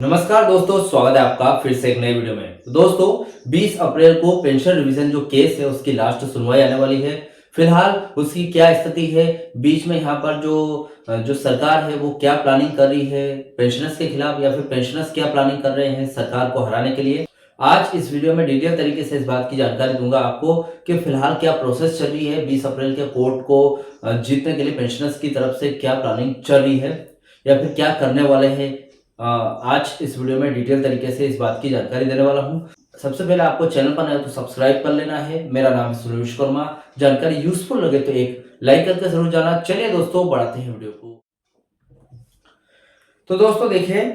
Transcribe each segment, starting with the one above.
नमस्कार दोस्तों, स्वागत है आपका फिर से एक नए वीडियो में। तो दोस्तों 20 अप्रैल को पेंशन रिवीजन जो केस है उसकी लास्ट सुनवाई आने वाली है। फिलहाल उसकी क्या स्थिति है, बीच में यहाँ पर जो सरकार है वो क्या प्लानिंग कर रही है पेंशनर्स के खिलाफ, या फिर पेंशनर्स क्या प्लानिंग कर रहे हैं सरकार को हराने के लिए। आज इस वीडियो में डिटेल तरीके से इस बात की जानकारी दूंगा आपको कि फिलहाल क्या प्रोसेस चल रही है, 20 अप्रैल के कोर्ट को जीतने के लिए पेंशनर्स की तरफ से क्या प्लानिंग चल रही है या फिर क्या करने वाले हैं। आज इस वीडियो में डिटेल तरीके से इस बात की जानकारी देने वाला हूं। सबसे पहले आपको चैनल पर नया तो सब्सक्राइब कर लेना है। मेरा नाम है सुरेश वर्मा। जानकारी यूजफुल लगे तो एक लाइक करके जरूर जाना। चलिए दोस्तों बढ़ाते हैं वीडियो को। तो दोस्तों देखिए,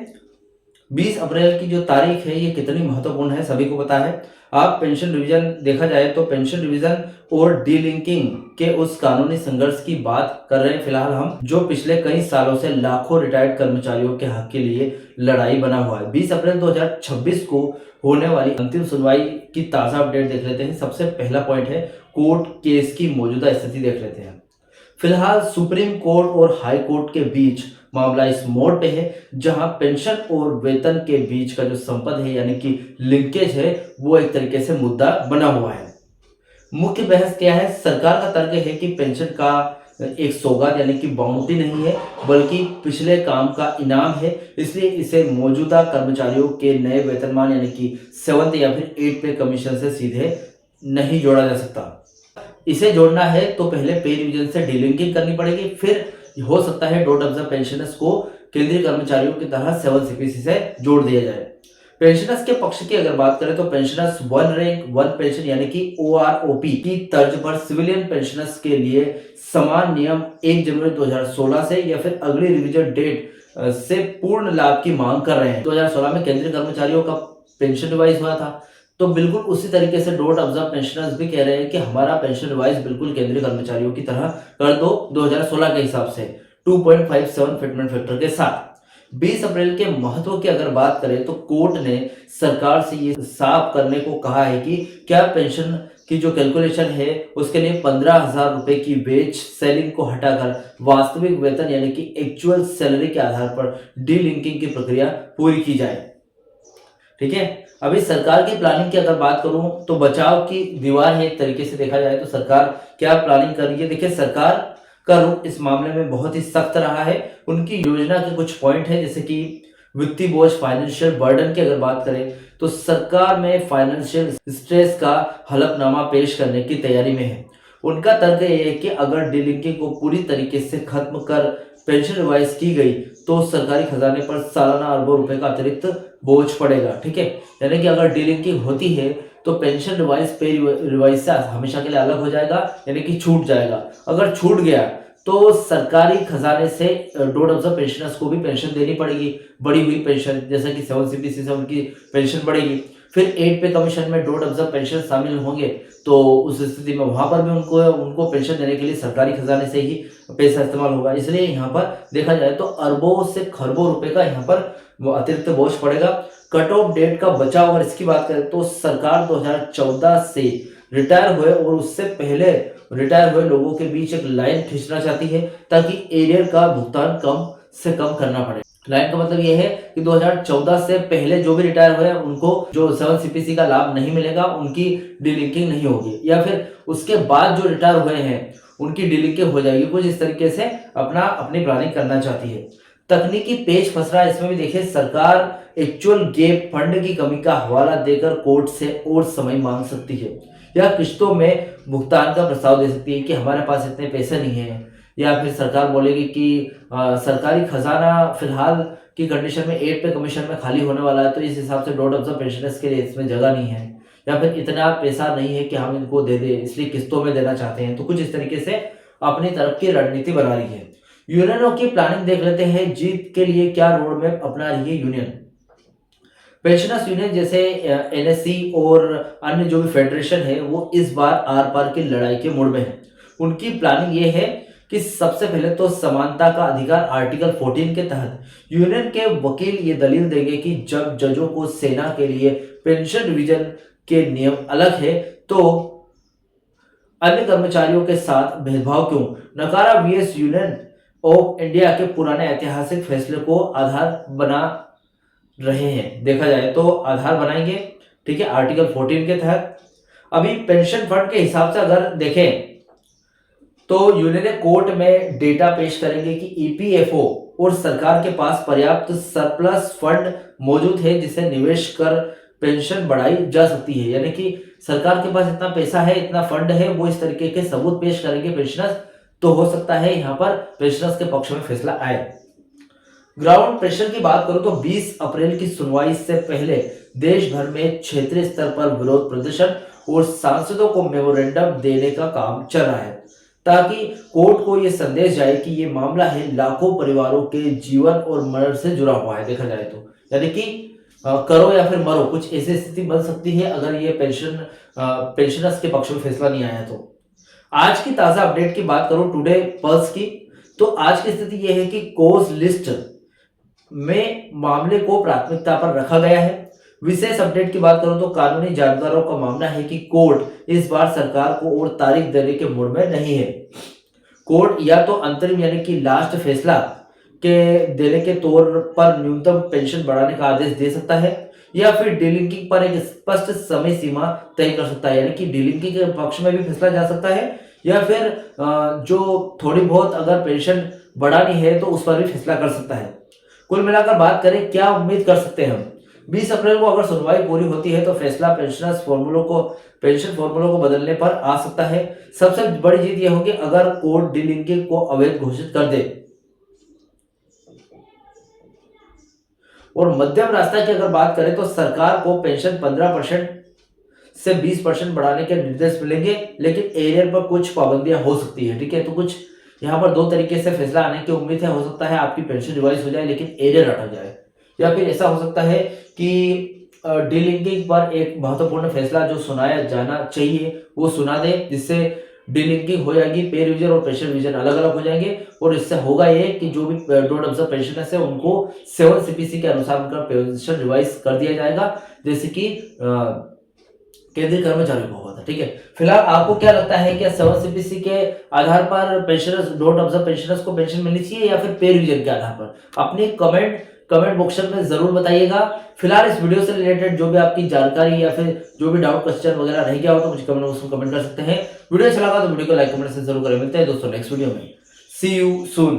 20 अप्रैल की जो तारीख है ये कितनी महत्वपूर्ण है सभी को पता है। आप पेंशन रिवीजन देखा जाए तो पेंशन रिवीजन और डीलिंकिंग के उस कानूनी संघर्ष की बात कर रहे हैं फिलहाल हम, जो पिछले कई सालों से लाखों रिटायर्ड कर्मचारियों के हक के लिए लड़ाई बना हुआ है। 20 अप्रैल 2026 को होने वाली अंतिम सुनवाई की ताजा अपडेट देख लेते हैं। सबसे पहला पॉइंट है कोर्ट केस की मौजूदा स्थिति देख लेते हैं। फिलहाल सुप्रीम कोर्ट और हाई कोर्ट के बीच मामला इस मोड़ पे है जहां पेंशन और वेतन के बीच का जो संबंध है यानी कि लिंकेज है वो एक तरीके से मुद्दा बना हुआ है। मुख्य बहस क्या है? सरकार का तर्क है कि पेंशन का एक सौगात यानी कि बाउंड्री नहीं है बल्कि पिछले काम का इनाम है, इसलिए इसे मौजूदा कर्मचारियों के नए वेतनमान यानी कि 7th या फिर 8th पे कमीशन से सीधे नहीं जोड़ा जा सकता। इसे जोड़ना है तो पहले पे रिवीजन से डीलिंकिंग करनी पड़ेगी, फिर हो सकता है डॉट ऑब्जर्व पेंशनर्स को केंद्रीय कर्मचारियों की तरह 7 सीपीसी से जोड़ दिया जाए। पेंशनर्स के पक्ष की अगर बात करें तो पेंशनर्स 1 रैंक 1 पेंशन यानी कि ओआरओपी की तर्ज पर सिविलियन पेंशनर्स के लिए समान नियम 1 जनवरी 2016 से या फिर अगली रिवीजन डेट से पूर्ण लाभ की मांग कर रहे हैं। 2016 में केंद्रीय कर्मचारियों का पेंशन रिवाइज हुआ था, तो बिल्कुल उसी तरीके से डॉट ऑब्जर्व पेंशनर्स भी कह रहे हैं कि हमारा पेंशन रिवाइज बिल्कुल केंद्रीय कर्मचारियों की तरह कर दो 2016 के हिसाब से 2.57 फिटमेंट फैक्टर के साथ। 20 अप्रैल के महत्व की अगर बात करें तो कोर्ट ने सरकार से ये साफ करने को कहा है कि क्या पेंशन की जो कैलकुलेशन है उसके लिए 15,000 रुपए की वेज सेलिंग को हटाकर वास्तविक वेतन यानी कि एक्चुअल सैलरी के आधार पर डीलिंकिंग की प्रक्रिया पूरी की जाए। ठीक है, अभी सरकार की प्लानिंग की अगर बात करूं तो बचाव की दीवार है एक तरीके से देखा जाए तो सरकार क्या प्लानिंग कर रही है। देखिए, सरकार का रुख इस मामले में बहुत ही सख्त रहा है। उनकी योजना के कुछ पॉइंट है जैसे कि वित्तीय बोझ फाइनेंशियल बर्डन की अगर बात करें तो सरकार में फाइनेंशियल स्ट्रेस का हलफनामा पेश करने की तैयारी में है। उनका तर्क ये है कि अगर डीलिंकिंग को पूरी तरीके से खत्म कर पेंशन रिवाइज की गई तो सरकारी खजाने पर सालाना अरबों रुपए का अतिरिक्त बोझ पड़ेगा। ठीक है, यानी कि अगर डीलिंकिंग होती है तो पेंशन रिवाइज पे रिवाइज से हमेशा के लिए अलग हो जाएगा यानी कि छूट जाएगा। अगर छूट गया तो सरकारी खजाने से डॉट ऑब्जर्व पेंशनर्स को भी पेंशन देनी पड़ेगी, बढ़ी हुई पेंशन, जैसे कि 7 सीपीसी से उनकी पेंशन बढ़ेगी। फिर 8 पे कमीशन में डॉट ऑब्जर्व पेंशन शामिल होंगे तो उस स्थिति में वहां पर भी उनको पेंशन देने के लिए सरकारी खजाने से ही पैसा इस्तेमाल होगा। इसलिए यहाँ पर देखा जाए तो अरबों से खरबों रुपए का यहाँ पर अतिरिक्त बोझ पड़ेगा। कट ऑफ डेट का बचाव अगर इसकी बात करें तो सरकार 2014 से रिटायर हुए और उससे पहले रिटायर हुए लोगों के बीच एक लाइन खींचना चाहती है ताकि एरियर का भुगतान कम से कम करना पड़े। लाइन का मतलब यह है कि 2014 से पहले जो भी रिटायर हुए उनको जो 7 सीपीसी का लाभ नहीं मिलेगा, उनकी डीलिंकिंग नहीं होगी, या फिर उसके बाद जो रिटायर हुए हैं उनकी डीलिंकिंग हो जाएगी। कुछ इस तरीके से अपनी प्लानिंग करना चाहती है। तकनीकी पेच फंस रहा है इसमें भी। देखिए, सरकार एक्चुअल गैप फंड की कमी का हवाला देकर कोर्ट से और समय मांग सकती है या किश्तों में भुगतान का प्रस्ताव दे सकती है कि हमारे पास इतने पैसे नहीं है, या फिर सरकार बोलेगी कि सरकारी खजाना फिलहाल की कंडीशन में 8 पे कमीशन में खाली होने वाला है तो इस हिसाब से डॉट ऑब्जर्व पेंशनर्स के लिए इसमें जगह नहीं है, या फिर इतना पैसा नहीं है कि हम इनको दे दे इसलिए किस्तों में देना चाहते हैं। तो कुछ इस तरीके से अपनी तरफ की रणनीति बना रही है। यूनियनों की प्लानिंग देख लेते हैं। जीत के लिए क्या रोड मैप अपना रही है यूनियन। पेंशनर्स यूनियन जैसे एनएससी और अन्य जो भी फेडरेशन है वो इस बार आर पार की लड़ाई के मोड़ में है। उनकी प्लानिंग ये है कि सबसे पहले तो समानता का अधिकार आर्टिकल 14 के तहत यूनियन के वकील ये दलील देंगे कि जब जजों को सेना के लिए पेंशन डिवीजन के नियम अलग है तो अन्य कर्मचारियों के साथ भेदभाव क्यों। नकारा वीएस यूनियन ऑफ इंडिया के पुराने ऐतिहासिक फैसले को आधार बना रहे हैं देखा जाए तो आधार बनाएंगे, ठीक है, आर्टिकल 14 के तहत। अभी पेंशन फंड के हिसाब से अगर देखें तो यूनियन कोर्ट में डेटा पेश करेंगे कि ईपीएफओ और सरकार के पास पर्याप्त सरप्लस फंड मौजूद है जिसे निवेश कर पेंशन बढ़ाई जा सकती है, यानी कि सरकार के पास इतना पैसा है, इतना फंड है, वो इस तरीके के सबूत पेश करेंगे पेंशनर्स, तो हो सकता है यहाँ पर पेंशनर्स के पक्ष में फैसला आए। ग्राउंड प्रेशर की बात करूं तो 20 अप्रैल की सुनवाई से पहले देश भर में क्षेत्रीय स्तर पर विरोध प्रदर्शन और सांसदों को मेमोरेंडम देने का काम चल रहा है ताकि कोर्ट को यह संदेश जाए कि ये मामला है लाखों परिवारों के जीवन और मरण से जुड़ा हुआ है देखा जाए तो, यानी कि करो या फिर मरो, कुछ ऐसी स्थिति बन सकती है अगर ये पेंशनर्स के पक्ष में फैसला नहीं आया तो। आज की ताजा अपडेट की बात करूं टुडे पल्स की, तो आज की स्थिति यह है कि कोर्स लिस्ट में मामले को प्राथमिकता पर रखा गया है। विशेष अपडेट की बात करूं तो कानूनी जानकारों का मानना है कि कोर्ट इस बार सरकार को और तारीख देने के मूड में नहीं है। कोर्ट या तो अंतरिम यानी कि लास्ट फैसला के देने के तौर पर न्यूनतम पेंशन बढ़ाने का आदेश दे सकता है या फिर डीलिंकिंग पर एक स्पष्ट समय सीमा तय कर सकता है, यानी कि डीलिंकिंग के पक्ष में भी फैसला जा सकता है या फिर जो थोड़ी बहुत अगर पेंशन बढ़ानी है तो उस पर भी फैसला कर सकता है। कुल मिलाकर बात करें क्या उम्मीद कर सकते हैं हम, 20 अप्रैल को अगर सुनवाई पूरी होती है तो फैसला पेंशन फॉर्मूलों को बदलने पर आ सकता है। सबसे बड़ी चीज यह होगी अगर कोर्ट डीलिंकिंग को अवैध घोषित कर दे। और मध्यम रास्ता की अगर बात करें तो सरकार को पेंशन 15% से 20% बढ़ाने के निर्देश मिलेंगे, लेकिन एरियर पर कुछ पाबंदियां हो सकती है, ठीक है। तो कुछ यहाँ पर दो तरीके से फैसला आने की उम्मीद है, हो सकता है आपकी पेंशन रिवाइज हो जाए लेकिन एरियर हटा जाए, या फिर ऐसा हो सकता है कि डीलिंकिंग पर एक महत्वपूर्ण फैसला जो सुनाया जाना चाहिए वो सुना दे, जिससे डीलिंकिंग हो जाएगी, पे रिवीजन और पेंशन रिवीजन अलग अलग हो जाएंगे और इससे होगा ये कि जो भी डोंट ऑब्जर्व पेंशनर्स है उनको 7 सीपीसी के अनुसार उनका पेंशन रिवाइज कर दिया जाएगा, जैसे कि केंद्रीय कर्मचारियों को हुआ था, ठीक है। फिलहाल आपको क्या लगता है कि 7 सीपीसी के आधार पर पेंशनर्स डोंट ऑब्जर्व पेंशनर्स को पेंशन मिलनी चाहिए या फिर पे रिवीजन के आधार पर? अपनी कमेंट बॉक्स में जरूर बताइएगा। फिलहाल इस वीडियो से रिलेटेड जो भी आपकी जानकारी या फिर जो भी डाउट क्वेश्चन वगैरह रह गया हो तो मुझे कमेंट बॉक्स में कमेंट कर सकते हैं। वीडियो अच्छा लगा तो वीडियो को लाइक कमेंट से जरूर करें। मिलते हैं दोस्तों नेक्स्ट वीडियो में। सी यू सून।